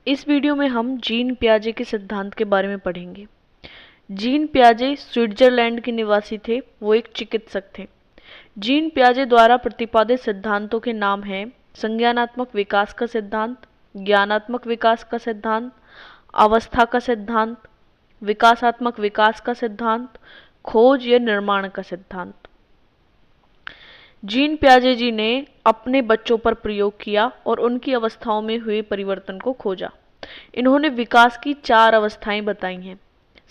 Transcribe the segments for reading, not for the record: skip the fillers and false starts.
इस वीडियो में हम जीन पियाजे के सिद्धांत के बारे में पढ़ेंगे। जीन पियाजे स्विट्जरलैंड के निवासी थे। वो एक चिकित्सक थे। जीन पियाजे द्वारा प्रतिपादित सिद्धांतों के नाम हैं संज्ञानात्मक विकास का सिद्धांत, ज्ञानात्मक विकास का सिद्धांत, अवस्था का सिद्धांत, विकासात्मक विकास का सिद्धांत, खोज या निर्माण का सिद्धांत। जीन पियाजे जी ने अपने बच्चों पर प्रयोग किया और उनकी अवस्थाओं में हुए परिवर्तन को खोजा। इन्होंने विकास की 4 अवस्थाएं बताई हैं।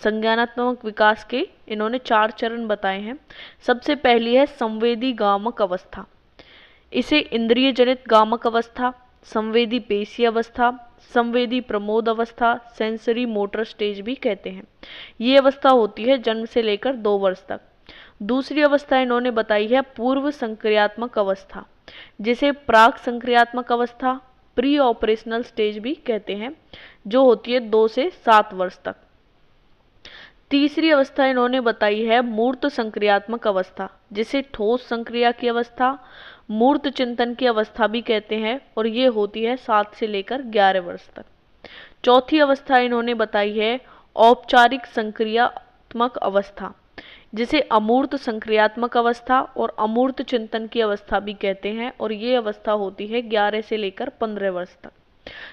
संज्ञानात्मक विकास के इन्होंने 4 चरण बताए हैं। सबसे पहली है संवेदी गामक अवस्था। इसे इंद्रिय जनित गामक अवस्था, संवेदी पेशी अवस्था, संवेदी प्रमोद अवस्था, सेंसरी मोटर स्टेज भी कहते हैं। ये अवस्था होती है जन्म से लेकर 2 वर्ष तक। दूसरी अवस्था इन्होंने बताई है पूर्व संक्रियात्मक अवस्था, जिसे प्राक संक्रियात्मक अवस्था, प्री ऑपरेशनल स्टेज भी कहते हैं, जो होती है 2 से 7 वर्ष तक। तीसरी अवस्था इन्होंने बताई है मूर्त संक्रियात्मक अवस्था, जिसे ठोस संक्रिया की अवस्था, मूर्त चिंतन की अवस्था भी कहते हैं, और ये होती है 7 से लेकर 11 वर्ष तक। चौथी अवस्था इन्होंने बताई है औपचारिक संक्रियात्मक अवस्था, जिसे अमूर्त संक्रियात्मक अवस्था और अमूर्त चिंतन की अवस्था भी कहते हैं, और ये अवस्था होती है 11 से लेकर 15 वर्ष तक।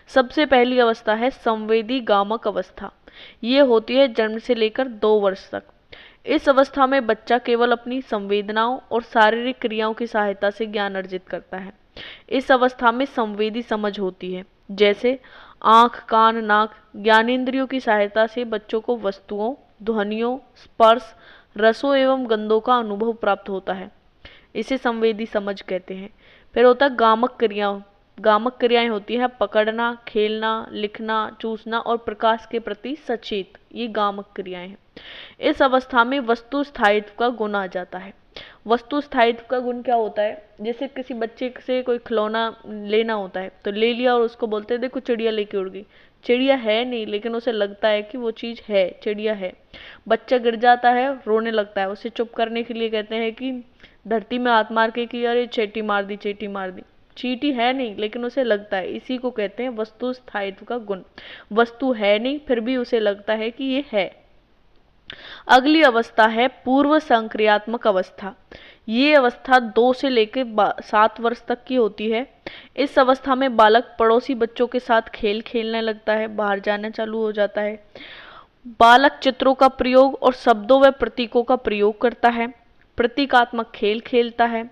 सबसे पहली अवस्था है संवेदी गामक अवस्था। ये होती है जन्म से लेकर 2 वर्ष तक। इस अवस्था में बच्चा केवल अपनी संवेदनाओं और शारीरिक क्रियाओं की सहायता से ज्ञान अर्जित करता है। इस अवस्था में संवेदी समझ होती है, जैसे आँख, कान, नाक, ज्ञानेंद्रियों की सहायता से बच्चों को वस्तुओं, ध्वनियों, स्पर्श, रसों एवं गंधों का अनुभव प्राप्त होता है। इसे संवेदी समझ कहते हैं। फिर होता है गामक क्रियाओं। गामक क्रियाएं होती हैं पकड़ना, खेलना, लिखना, चूसना और प्रकाश के प्रति सचेत। ये गामक क्रियाएं हैं। इस अवस्था में वस्तु स्थायित्व का गुण आ जाता है। वस्तु स्थायित्व का गुण क्या होता है? जैसे किसी बच्चे से कोई खिलौना लेना होता है, तो ले लिया और उसको बोलते हैं देखो चिड़िया लेके उड़ गई। चिड़िया है नहीं, लेकिन उसे लगता है कि वो चीज़ है, चिड़िया है। बच्चा गिर जाता है, रोने लगता है, उसे चुप करने के लिए कहते हैं कि धरती में हाथ मार के कि अरे चींटी मार दी, चींटी मार दी। चींटी है नहीं, लेकिन उसे लगता है। इसी को कहते हैं वस्तु स्थायित्व का गुण। वस्तु है नहीं, फिर भी उसे लगता है कि ये है। अगली अवस्था है पूर्व संक्रियात्मक अवस्था। ये अवस्था 2 से लेकर 7 वर्ष तक की होती है। इस अवस्था में बालक पड़ोसी बच्चों के साथ खेल खेलने लगता है, बाहर जाना चालू हो जाता है। बालक चित्रों का प्रयोग और शब्दों व प्रतीकों का प्रयोग करता है, प्रतीकात्मक खेल खेलता है,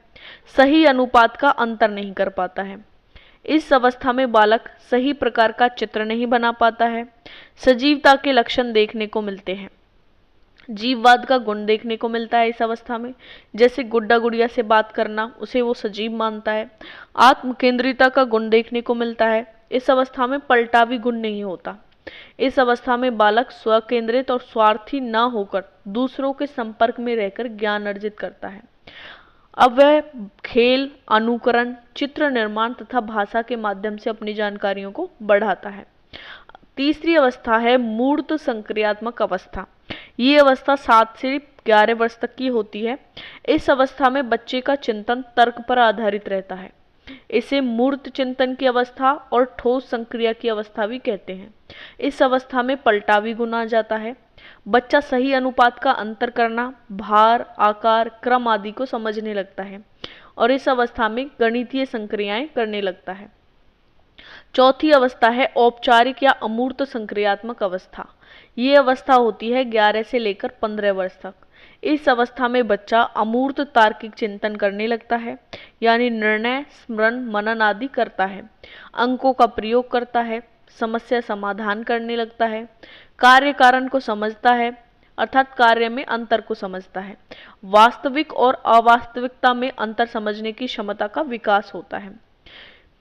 सही अनुपात का अंतर नहीं कर पाता है। इस अवस्था में बालक सही प्रकार का चित्र नहीं बना पाता है। सजीवता के लक्षण देखने को मिलते हैं। जीववाद का गुण देखने को मिलता है इस अवस्था में, जैसे गुड्डा गुड़िया से बात करना, उसे वो सजीव मानता है। आत्मकेंद्रिता का गुण देखने को मिलता है। इस अवस्था में पलटावी गुण नहीं होता। इस अवस्था में बालक स्वकेंद्रित और स्वार्थी न होकर दूसरों के संपर्क में रहकर ज्ञान अर्जित करता है। अब वह खेल, अनुकरण, चित्र निर्माण तथा भाषा के माध्यम से अपनी जानकारियों को बढ़ाता है। तीसरी अवस्था है मूर्त संक्रियात्मक अवस्था। ये अवस्था 7 से 11 वर्ष तक की होती है। इस अवस्था में बच्चे का चिंतन तर्क पर आधारित रहता है। इसे मूर्त चिंतन की अवस्था और ठोस संक्रिया की अवस्था भी कहते हैं। इस अवस्था में पलटावी गुण आ जाता है। बच्चा सही अनुपात का अंतर करना, भार, आकार, क्रम आदि को समझने लगता है, और इस अवस्था में गणितीय संक्रियाएं करने लगता है। चौथी अवस्था है औपचारिक या अमूर्त संक्रियात्मक अवस्था। ये अवस्था होती है 11 से लेकर 15 वर्ष तक। इस अवस्था में बच्चा अमूर्त तार्किक चिंतन करने लगता है, यानी निर्णय, स्मरण, मनन आदि करता है, अंकों का प्रयोग करता है, समस्या समाधान करने लगता है, कार्य कारण को समझता है, अर्थात कार्य में अंतर को समझता है। वास्तविक और अवास्तविकता में अंतर समझने की क्षमता का विकास होता है।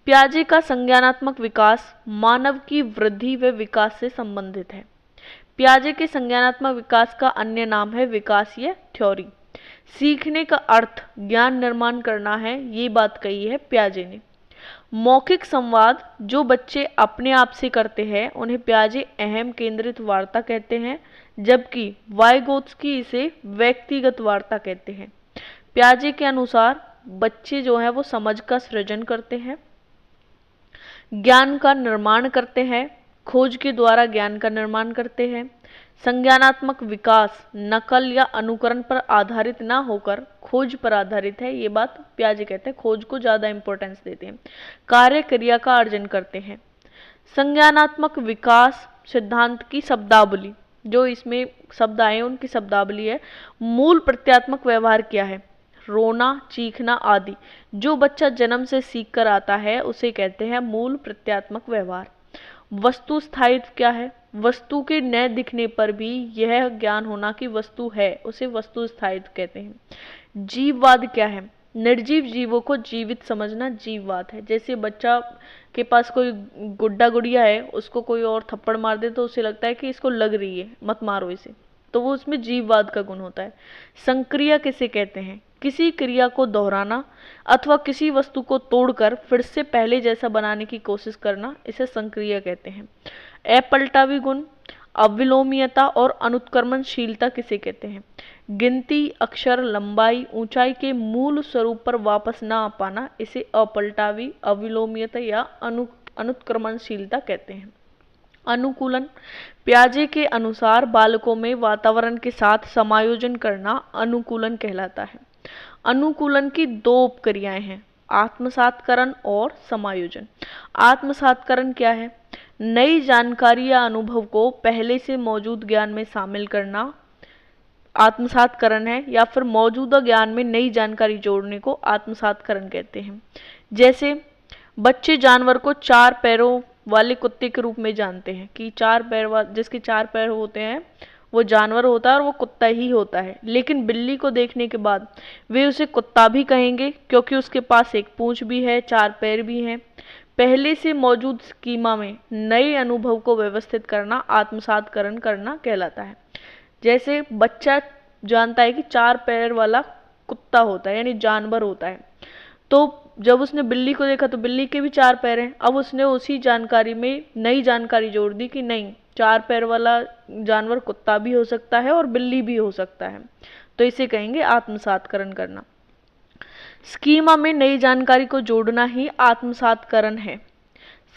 पियाजे का संज्ञानात्मक विकास मानव की वृद्धि व विकास से संबंधित है। पियाजे के संज्ञानात्मक विकास का अन्य नाम है विकासीय थ्योरी। सीखने का अर्थ ज्ञान निर्माण करना है, ये बात कही है पियाजे ने। मौखिक संवाद जो बच्चे अपने आप से करते हैं उन्हें पियाजे अहम केंद्रित वार्ता कहते हैं, जबकि वाइगोत्स्की इसे व्यक्तिगत वार्ता कहते हैं। पियाजे के अनुसार बच्चे जो है वो समझ का सृजन करते हैं, ज्ञान का निर्माण करते हैं, खोज के द्वारा ज्ञान का निर्माण करते हैं। संज्ञानात्मक विकास नकल या अनुकरण पर आधारित ना होकर खोज पर आधारित है। ये बात पियाजे कहते हैं, खोज को ज़्यादा इंपॉर्टेंस देते हैं। कार्य क्रिया का अर्जन करते हैं। संज्ञानात्मक विकास सिद्धांत की शब्दावली, जो इसमें शब्द आए उनकी शब्दावली है। मूल प्रत्यात्मक व्यवहार क्या है? रोना, चीखना आदि जो बच्चा जन्म से सीख कर आता है उसे कहते हैं मूल प्रत्यात्मक व्यवहार। वस्तु स्थायित्व क्या है? वस्तु के न दिखने पर भी यह ज्ञान होना कि वस्तु है, उसे वस्तु स्थायित्व कहते हैं। जीववाद क्या है? निर्जीव जीवों को जीवित समझना जीववाद है। जैसे बच्चा के पास कोई गुड्डा गुड़िया है, उसको कोई और थप्पड़ मार दे तो उसे लगता है कि इसको लग रही है, मत मारो इसे, तो वो उसमें जीववाद का गुण होता है। संक्रिया किसे कहते हैं? किसी क्रिया को दोहराना अथवा किसी वस्तु को तोड़कर फिर से पहले जैसा बनाने की कोशिश करना, इसे संक्रिया कहते हैं। अपलटावी गुण, अविलोमीयता और अनुत्क्रमणशीलता किसे कहते हैं? गिनती, अक्षर, लंबाई, ऊंचाई के मूल स्वरूप पर वापस न आ पाना, इसे अपलटावी, अविलोमीयता या अनुत्क्रमणशीलता कहते हैं। अनुकूलन, पियाजे के अनुसार बालकों में वातावरण के साथ समायोजन करना अनुकूलन कहलाता है। अनुकूलन की दो उपक्रियाएं हैं, आत्मसातकरण और समायोजन। आत्मसातकरण क्या है? नई जानकारी या अनुभव को पहले से मौजूद ज्ञान में शामिल करना आत्मसातकरण है, या फिर मौजूदा ज्ञान में नई जानकारी जोड़ने को आत्मसातकरण कहते हैं। जैसे बच्चे जानवर को 4 पैरों वाले कुत्ते के रूप में जानते हैं कि जिसके 4 पैर होते हैं वो जानवर होता है और वो कुत्ता ही होता है, लेकिन बिल्ली को देखने के बाद वे उसे कुत्ता भी कहेंगे क्योंकि उसके पास एक पूंछ भी है, 4 पैर भी हैं। पहले से मौजूद स्कीमा में नए अनुभव को व्यवस्थित करना आत्मसातकरण करना कहलाता है। जैसे बच्चा जानता है कि 4 पैर वाला कुत्ता होता है, यानी जानवर होता है, तो जब उसने बिल्ली को देखा तो बिल्ली के भी 4 पैर हैं। अब उसने उसी जानकारी में नई जानकारी जोड़ दी कि नहीं, 4 पैर वाला जानवर कुत्ता भी हो सकता है और बिल्ली भी हो सकता है, तो इसे कहेंगे आत्मसातकरण करना। स्कीमा में नई जानकारी को जोड़ना ही आत्मसातकरण है।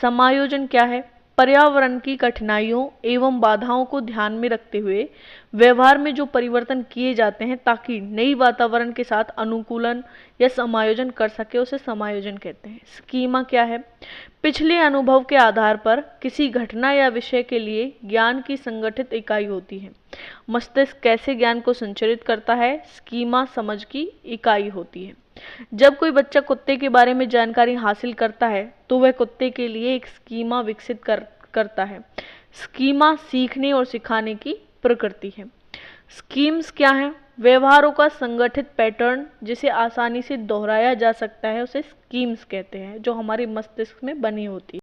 समायोजन क्या है? पर्यावरण की कठिनाइयों एवं बाधाओं को ध्यान में रखते हुए व्यवहार में जो परिवर्तन किए जाते हैं ताकि नई वातावरण के साथ अनुकूलन या समायोजन कर सके, उसे समायोजन कहते हैं। स्कीमा क्या है? पिछले अनुभव के आधार पर किसी घटना या विषय के लिए ज्ञान की संगठित इकाई होती है। मस्तिष्क कैसे ज्ञान को संचरित करता है? स्कीमा समझ की इकाई होती है। जब कोई बच्चा कुत्ते के बारे में जानकारी हासिल करता है तो वह कुत्ते के लिए एक स्कीमा विकसित करता है। स्कीमा सीखने और सिखाने की प्रकृति है। स्कीम्स क्या है? व्यवहारों का संगठित पैटर्न जिसे आसानी से दोहराया जा सकता है, उसे स्कीम्स कहते हैं, जो हमारे मस्तिष्क में बनी होती है।